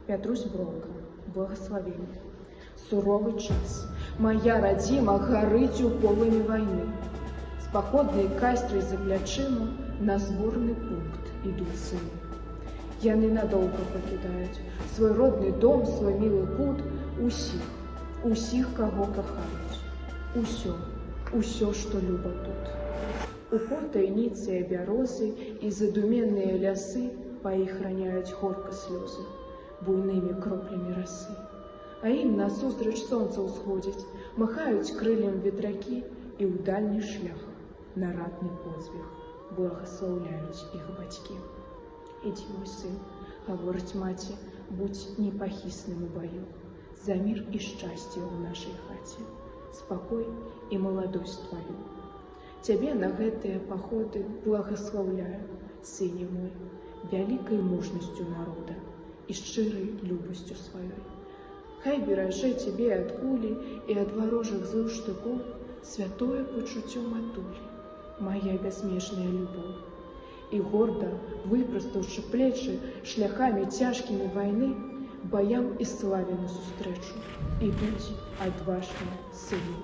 Пятрусь Бронка, благословенный. Суровый час. Моя радзіма гарыць у полымі вайны. З паходнай кастрай за плячыма на зборны пункт ідуць сыны. Яны надоўга пакідаюць свой родны дом, свой мілы кут, усіх, каго кахаюць. Усё, што люба тут. У потайніцы бярозы і задуменныя лясы па іх раняюць горка слёзы буйнымі кроплямі расы. А ім насустрач сонца ўсходзіць, махаюць крыллем ветракі і ў дальні шлях на ратны подзвіг благаслаўляюць іх бацькі. Ідзі, мой сын, гаворыць маці, будзь непахісным у баю, за мір і шчасце ў нашай хаце, спакой і маладосць тваю. Цябе на гэтыя паходы благаслаўляю, сыне мой, вялікай мужнасцю народа і шчырай любасцю сваёй. Хай беражэ цябе ад кулі і ад варожых злых штыкоў святое пачуццё матулі, мая бязмежная любоў. І горда, выпрастаўшы плечы шляхамі цяжкімі вайны, баям і славе насустрэчу ідуць адважныя сыны.